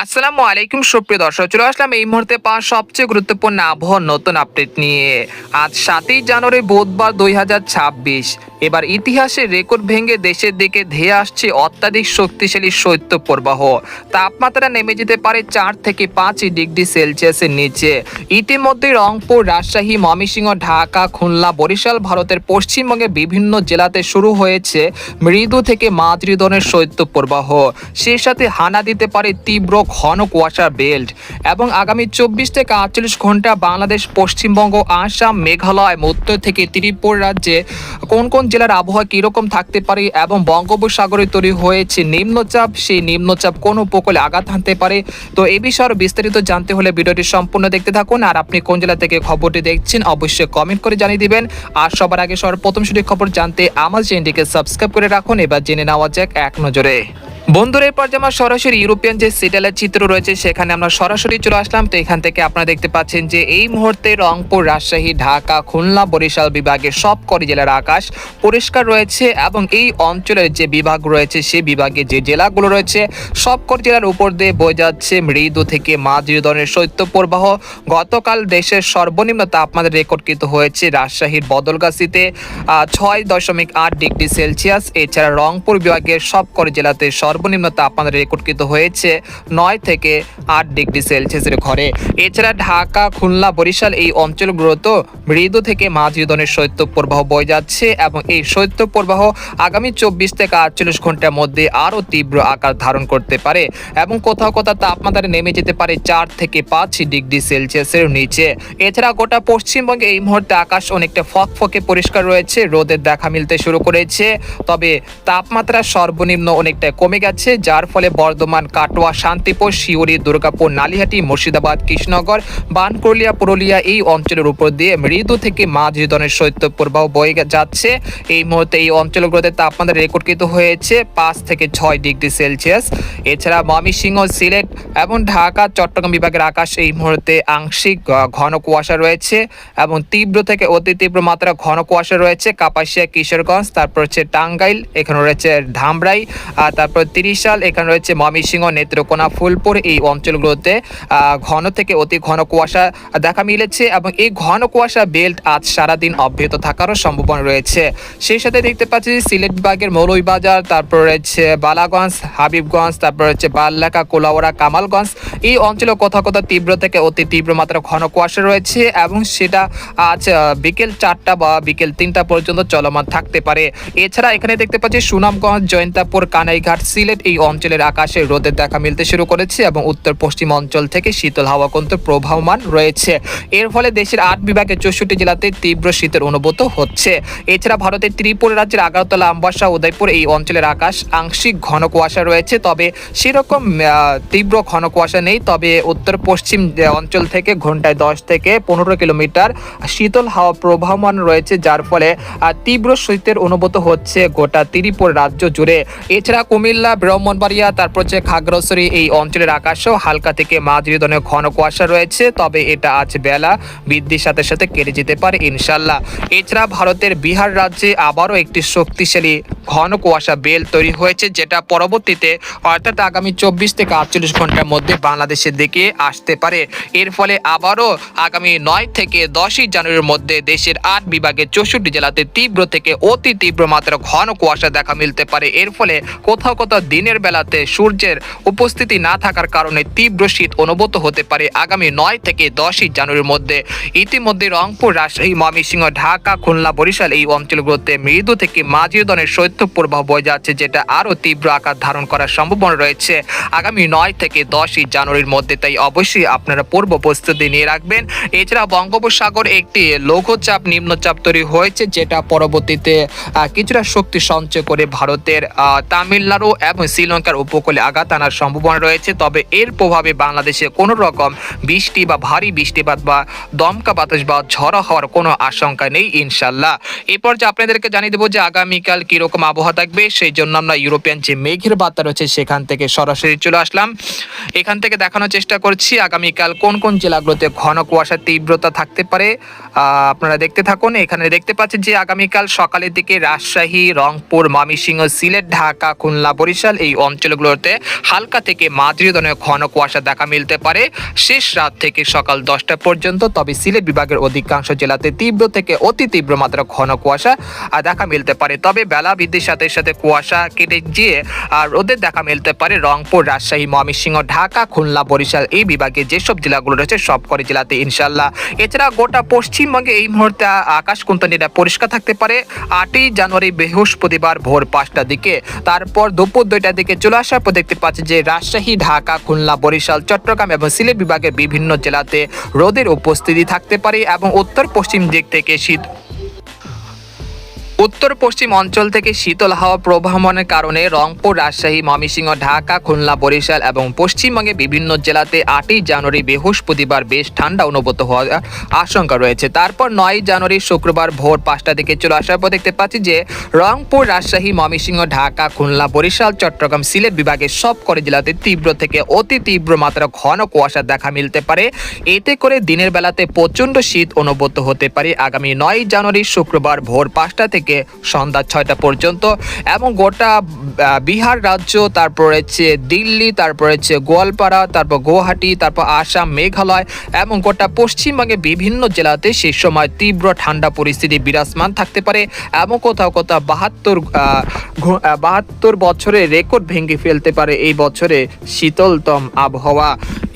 আসসালামু আলাইকুম সুপ্রিয় দর্শক, চলে আসলাম এই মুহূর্তে পাওয়া সবচেয়ে গুরুত্বপূর্ণ আবহাওয়ার নতুন আপডেট নিয়ে। আজ 7ই জানুয়ারি বুধবার 2026। এবার ইতিহাসের রেকর্ড ভেঙে দেশের দিকে ধেয়ে আসছে অত্যাধিক শক্তিশালী শৈত্যপ্রবাহ। তাপমাত্রা নেমে যেতে পারে 4 থেকে 5 ডিগ্রি সেলসিয়াসের নিচে। ইতিমধ্যে রংপুর, রাজশাহী, ময়মনসিংহ, ঢাকা, খুলনা, বরিশাল ভারতের পশ্চিমবঙ্গের বিভিন্ন জেলাতে শুরু হয়েছে মৃদু থেকে মাঝারি ধরনের শৈত্যপ্রবাহ। সেই সাথে হানা দিতে পারে তীব্র ঘন কুয়াশার বেল্ট এবং আগামী 24 থেকে 48 ঘন্টা বাংলাদেশ, পশ্চিমবঙ্গ, আসাম, মেঘালয়, উত্তর থেকে ত্রিপুরা রাজ্যে কোন কোন জেলার আবহাওয়া কীরকম থাকতে পারে এবং বঙ্গোপসাগরে তৈরি হয়েছে নিম্নচাপ, সেই নিম্নচাপ কোন উপকূলে আঘাত হানতে পারে। তো এই বিষয়ে বিস্তারিত জানতে হলে ভিডিওটি সম্পূর্ণ দেখতে থাকুন। আর আপনি কোন জেলা থেকে খবরটি দেখছেন অবশ্যই কমেন্ট করে জানিয়ে দিবেন। আর সবার আগে সর্বপ্রথম সঠিক খবর জানতে আমার চ্যানেলটিকে সাবস্ক্রাইব করে রাখুন। এবার জেনে নেওয়া যাক এক নজরে। বন্ধুরা, এরপর যে আমার সরাসরি ইউরোপিয়ান যে স্যাটেলাইট চিত্র রয়েছে সেখানে আমরা সরাসরি চলে আসলাম। তো এখান থেকে আপনারা দেখতে পাচ্ছেন যে এই মুহূর্তে রংপুর, রাজশাহী, ঢাকা, খুলনা, বরিশাল বিভাগের সবকটি জেলার আকাশ পরিষ্কার রয়েছে এবং এই অঞ্চলের যে বিভাগ রয়েছে সেই বিভাগে যে জেলাগুলো রয়েছে সবকটি জেলার উপর দিয়ে বয়ে যাচ্ছে মৃদু থেকে মাঝারি ধরনের শৈত্যপ্রবাহ। গতকাল দেশের সর্বনিম্ন তাপমাত্রা রেকর্ডকৃত হয়েছে রাজশাহীর বদলগাছিতে 6.8 ডিগ্রি সেলসিয়াস। এছাড়া রংপুর বিভাগের সবকটি জেলাতে সর্বনিম্ন তাপমাত্রা রেকর্ডকৃত হয়েছে 9 থেকে 8 ডিগ্রি সেলসিয়াসের ঘরে। এছাড়া ঢাকা, খুলনা, বরিশাল এই অঞ্চলগুলোতে মৃদু থেকে মাঝারি ধরনের শৈত্যপ্রবাহ বয়ে যাচ্ছে এবং এই শৈত্যপ্রবাহ আগামী 24 থেকে 48 ঘন্টার মধ্যে আরও তীব্র আকার ধারণ করতে পারে এবং কোথাও কোথাও তাপমাত্রা নেমে যেতে পারে 4 থেকে 5 ডিগ্রি সেলসিয়াসের নিচে। এছাড়া গোটা পশ্চিমবঙ্গে এই মুহূর্তে আকাশ অনেকটা ফকফকে পরিষ্কার রয়েছে, রোদের দেখা মিলতে শুরু করেছে। তবে তাপমাত্রা সর্বনিম্ন অনেকটা কমে গেছে, যার ফলে বর্ধমান, কাটোয়া, শান্তিপুর, শিউরি, দুর্গাপুর, নালিহাটি, মুর্শিদাবাদ, কৃষ্ণনগর, বানকুড়িয়া, পুরুলিয়া এই অঞ্চলের উপর দিয়ে মৃদু থেকে মাঝারি ধরনের শৈত্যপ্রবাহ বয়ে যাচ্ছে। এই মুহূর্তে এই অঞ্চলগুলোতে তাপমাত্রা রেকর্ডকৃত হয়েছে 5 থেকে 6 ডিগ্রি সেলসিয়াস। এছাড়া ময়মনসিংহ, সিলেট এবং ঢাকা, চট্টগ্রাম বিভাগের আকাশ এই মুহূর্তে আংশিক ঘন কুয়াশা রয়েছে এবং তীব্র থেকে অতি তীব্র মাত্রা ঘন কুয়াশা রয়েছে কাপাসিয়া, কিশোরগঞ্জ, তারপর হচ্ছে টাঙ্গাইল, এখানে রয়েছে ধামরাই, তারপর ত্রিশাল, এখানে রয়েছে ময়মনসিংহ, নেত্রকোনা, ফুলপুর এই অঞ্চলগুলোতে ঘন থেকে অতি ঘন কুয়াশা দেখা মিলেছে এবং এই ঘন কুয়াশা বেল্ট আজ সারাদিন অব্যাহত থাকারও সম্ভাবনা রয়েছে। সেই সাথে দেখতে পাচ্ছি সিলেট বিভাগের মৌলভীবাজার, তারপর রয়েছে বালাগঞ্জ, হাবিবগঞ্জ, তারপর হচ্ছে বাল্লাকা, কোলাউড়া, কামালগঞ্জ এই অঞ্চলে কোথাও কোথাও তীব্র থেকে অতি তীব্র মাত্রা ঘন কুয়াশা রয়েছে এবং সেটা আজ বিকেল 4টা বা বিকেল 3টা পর্যন্ত চলমান থাকতে পারে। এছাড়া এখানে দেখতে পাচ্ছি সুনামগঞ্জ, জয়ন্তাপুর, কানাইঘাট, সিলেট এই অঞ্চলের আকাশে রোদের দেখা মিলতে শুরু করেছে এবং উত্তর পশ্চিম অঞ্চল থেকে শীতল হাওয়া কিন্তু প্রবাহমান রয়েছে। এর ফলে দেশের 8 বিভাগের 64 জেলাতে তীব্র শীতের অনুভূত হচ্ছে। এছাড়া ভারতের ত্রিপুরা রাজ্যের আগরতলা, আমবাসা, উদয়পুর এই অঞ্চলের আকাশ আংশিক ঘন কুয়াশা রয়েছে, তবে সেরকম তীব্র ঘন কুয়াশা নেই। তবে উত্তর পশ্চিম অঞ্চল থেকে ঘন্টায় 10 থেকে 15 কিলোমিটার শীতল হাওয়া প্রবাহমান রয়েছে, যার ফলে তীব্র শীতের অনুভূত হচ্ছে গোটা ত্রিপুরা রাজ্য জুড়ে। এছাড়া কুমিল্লা, ব্রাহ্মণবাড়িয়া, তারপর হচ্ছে খাগড়াছড়ি এই অঞ্চলের আকাশেও হালকা থেকে মাঝারি ধরনের ঘন কুয়াশা রয়েছে, তবে এটা আজ বেলা বৃদ্ধির সাথে সাথে কেটে যেতে পারে ইনশাল্লাহ। এছাড়া ভারতের বিহার রাজ্যে আবারও একটি শক্তিশালী ঘন কুয়াশা বেল তৈরি হয়েছে, যেটা পরবর্তীতে অর্থাৎ আগামী 24 থেকে 48 ঘন্টার মধ্যে বাংলাদেশের দিকে আসতে পারে। এর ফলে আবারও আগামী 9 থেকে 10ই জানুয়ারির মধ্যে দেশের 8 বিভাগের 64 জেলাতে তীব্র থেকে অতি তীব্র মাত্রা ঘন কুয়াশা দেখা মিলতে পারে। এর ফলে কোথাও কোথাও দিনের বেলাতে সূর্যের উপস্থিতি না থাকার কারণে তীব্র শীত অনুভূত হতে পারে আগামী 9 থেকে 10ই জানুয়ারির মধ্যে। ইতিমধ্যে রংপুর, রাজশাহী, ময়মনসিংহ, ঢাকা, খুলনা, বরিশাল এই অঞ্চলগুলোতে মৃদু থেকে মাঝারি ধরনের শৈত্যপ্রবাহ বয়ে যাচ্ছে, যেটা আরও তীব্র আকার ধারণ করার সম্ভাবনা রয়েছে আগামী 9 থেকে 10ই জানুয়ারির মধ্যে। তাই অবশ্যই আপনারা পূর্ব প্রস্তুতি নিয়ে রাখবেন। এছাড়া বঙ্গোপসাগর একটি লঘুচাপ নিম্নচাপ তৈরি হয়েছে, যেটা পরবর্তীতে কিছুটা শক্তি সঞ্চয় করে ভারতের তামিলনাড়ু এবং শ্রীলঙ্কার উপকূলে আঘাত আনার সম্ভাবনা রয়েছে। তবে এর প্রভাবে বাংলাদেশে কোনো রকম বৃষ্টি বা ভারী বৃষ্টিপাত বা দমকা বাতাস বা ঝড় হওয়ার কোনো আশঙ্কা নেই ইনশাল্লাহ। এরপর যে আপনাদেরকে জানিয়ে দেবো যে আগামীকাল কিরকম আবহাওয়া থাকবে, সেই জন্য আমরা ইউরোপিয়ান যে মেঘের বার্তা রয়েছে সেখান থেকে সরাসরি চলে আসলাম। এখান থেকে দেখানোর চেষ্টা করছি আগামীকাল কোন কোন জেলাগুলোতে ঘন কুয়াশার তীব্রতা থাকতে পারে। আপনারা দেখতে থাকুন। এখানে দেখতে পাচ্ছেন যে আগামীকাল সকালের দিকে রাজশাহী, রংপুর, ময়মনসিংহ, সিলেট, ঢাকা, খুলনা, বরিশাল বরিশাল এই অঞ্চলগুলোতে হালকা থেকে মাঝারি ধরনের ঘন কুয়াশা দেখা মিলতে পারে শেষ রাত থেকে সকাল 10টা পর্যন্ত। তবে সিলেট বিভাগের অধিকাংশ জেলাতে তীব্র থেকে অতি তীব্র মাত্রা ঘন কুয়াশা দেখা মিলতে পারে। তবে বেলা বৃদ্ধির সাথে সাথে কুয়াশা কেটে গিয়ে রোদের দেখা মিলতে পারে রংপুর, রাজশাহী, ময়মনসিংহ, ঢাকা, খুলনা, বরিশাল এই বিভাগে যেসব জেলাগুলো রয়েছে সবকটি জেলাতে ইনশাল্লাহ। এছাড়া গোটা পশ্চিমবঙ্গে এই মুহূর্তে আকাশ কিন্তু পরিষ্কার থাকতে পারে 8ই জানুয়ারি বৃহস্পতিবার ভোর 5টার দিকে। তারপর দুপুর 2টার দিকে চলে আসার পর দেখতে পাচ্ছি যে রাজশাহী, ঢাকা, খুলনা, বরিশাল, চট্টগ্রাম এবং সিলেট বিভাগের বিভিন্ন জেলাতে রোদের উপস্থিতি থাকতে পারে এবং উত্তর পশ্চিম দিক থেকে উত্তর পশ্চিম অঞ্চল থেকে শীতল হাওয়া প্রবাহমানের কারণে রংপুর, রাজশাহী, ময়মনসিংহ, ঢাকা, খুলনা, বরিশাল এবং পশ্চিমবঙ্গে বিভিন্ন জেলাতে 8ই জানুয়ারি বৃহস্পতিবার বেশ ঠান্ডা অনুভূত হওয়ার আশঙ্কা রয়েছে। তারপর 9ই জানুয়ারি শুক্রবার ভোর 5টা দিকে চলে আসার পর দেখতে পাচ্ছি যে রংপুর, রাজশাহী, ময়মনসিংহ, ঢাকা, খুলনা, বরিশাল, চট্টগ্রাম, সিলেট বিভাগের সবকটি জেলাতে তীব্র থেকে অতি তীব্র মাত্রা ঘন কুয়াশা দেখা মিলতে পারে। এতে করে দিনের বেলাতে প্রচণ্ড শীত অনুভূত হতে পারে আগামী 9ই জানুয়ারি শুক্রবার ভোর 5টা থেকে সন্ধ্যা 6টা পর্যন্ত। এবং গোটা বিহার রাজ্য, তারপর রয়েছে দিল্লি, তারপর রয়েছে গোয়ালপাড়া, তারপর গুয়াহাটি, তারপর আসাম, মেঘালয় এবং গোটা পশ্চিমবঙ্গে বিভিন্ন জেলাতে সেই সময় তীব্র ঠান্ডা পরিস্থিতি বিরাজমান থাকতে পারে এবং কোথাও কোথাও 72 বছরের রেকর্ড ভেঙে ফেলতে পারে এই বছরে শীতলতম আবহাওয়া।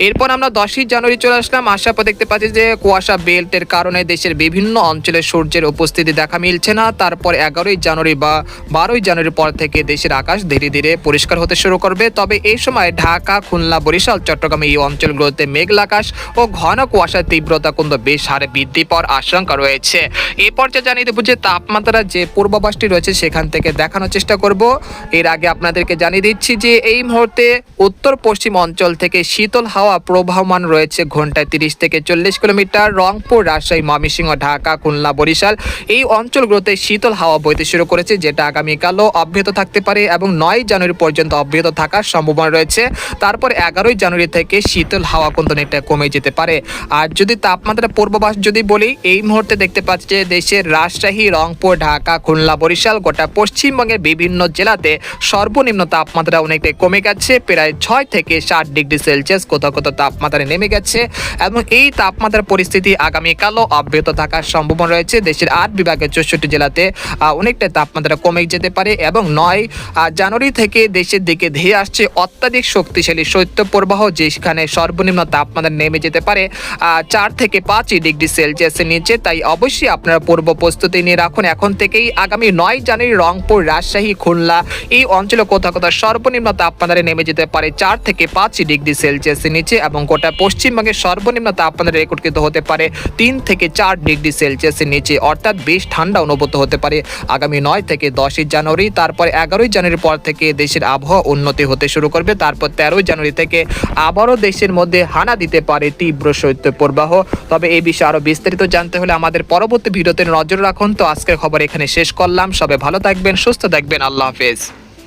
এরপর আমরা 10ই জানুয়ারি চলে আসলাম, আসার পর দেখতে পাচ্ছি যে কুয়াশা বেল্টের কারণে দেশের বিভিন্ন অঞ্চলে সূর্যের উপস্থিতি দেখা মিলছে না। তারপর 11ই জানুয়ারি বা 12ই জানুয়ারির পর থেকে দেশের আকাশ ধীরে ধীরে পরিষ্কার হতে শুরু করবে। তবে এই সময় ঢাকা, খুলনা, বরিশাল, চট্টগ্রাম এই অঞ্চলগুলোতে মেঘলা আকাশ ও ঘন কুয়াশার তীব্রতা কিন্তু বেশ হারে বৃদ্ধি পাওয়ার আশঙ্কা রয়েছে। এই পর্যায়ে জানিয়ে দেবো যে তাপমাত্রা যে পূর্বাভাসটি রয়েছে সেখান থেকে দেখানোর চেষ্টা করব। এর আগে আপনাদেরকে জানিয়ে দিচ্ছি যে এই মুহূর্তে উত্তর পশ্চিম অঞ্চল থেকে শীতল হাওয়া প্রবাহমান রয়েছে ঘন্টায় 30 থেকে 40 কিলোমিটার। রংপুর, রাজশাহী, ময়মনসিংহ, ঢাকা, খুলনা, বরিশাল এই অঞ্চলগুলোতে শীতল হাওয়া বইতে শুরু করেছে, যেটা আগামীকালও অব্যাহত থাকতে পারে এবং 9ই জানুয়ারি পর্যন্ত অব্যাহত থাকার সম্ভাবনা রয়েছে। তারপর 11ই জানুয়ারি থেকে শীতল হাওয়া কিন্তু অনেকটা কমে যেতে পারে। আর যদি তাপমাত্রা পূর্বাভাস যদি বলি, এই মুহূর্তে দেখতে পাচ্ছি যে দেশের রাজশাহী, রংপুর, ঢাকা, খুলনা, বরিশাল গোটা পশ্চিমবঙ্গের বিভিন্ন জেলাতে সর্বনিম্ন তাপমাত্রা অনেকটাই কমে গেছে, প্রায় 6 থেকে 7 ডিগ্রি সেলসিয়াস কোথাও কোথাও তাপমাত্রা নেমে গেছে এবং এই তাপমাত্রার পরিস্থিতি আগামীকালও অব্যাহত থাকার সম্ভাবনা রয়েছে। দেশের 8 বিভাগের 64 জেলাতে অনেকটা তাপমাত্রা কমে যেতে পারে এবং 9 জানুয়ারি থেকে দেশের দিকে ধেয়ে আসছে অত্যাধিক শক্তিশালী শৈত্যপ্রবাহ, যেখানে সর্বনিম্ন তাপমাত্রা নেমে যেতে পারে 4 থেকে 5 ডিগ্রি সেলসিয়াসের নিচে। তাই অবশ্যই আপনারা পূর্ব প্রস্তুতি নিয়ে রাখুন এখন থেকেই। আগামী 9 জানুয়ারি রংপুর, রাজশাহী, খুলনা এই অঞ্চলে কোথাও কোথাও সর্বনিম্ন তাপমাত্রা নেমে যেতে পারে 4 থেকে 5 ডিগ্রি সেলসিয়াসের নিচে এবং গোটা পশ্চিমবঙ্গের সর্বনিম্ন তাপমাত্রা রেকর্ড কিন্তু হতে পারে 3 থেকে 4 ডিগ্রি সেলসিয়াসের নিচে, অর্থাৎ বেশ ঠান্ডা অনুভূত হতে পারে আগামী 9 থেকে 10ই জানুয়ারি। তারপর 11ই জানুয়ারির পর থেকে দেশের আবহাওয়া উন্নতি হতে শুরু করবে। তারপর 13ই জানুয়ারি থেকে আবারও দেশের মধ্যে হানা দিতে পারে তীব্র শৈত্যপ্রবাহ। তবে এই বিষয়ে আরো বিস্তারিত জানতে হলে আমাদের পরবর্তী ভিডিওতে নজর রাখুন। তো আজকের খবর এখানে শেষ করলাম। সবাই ভালো থাকবেন, সুস্থ থাকবেন, আল্লাহ হাফেজ।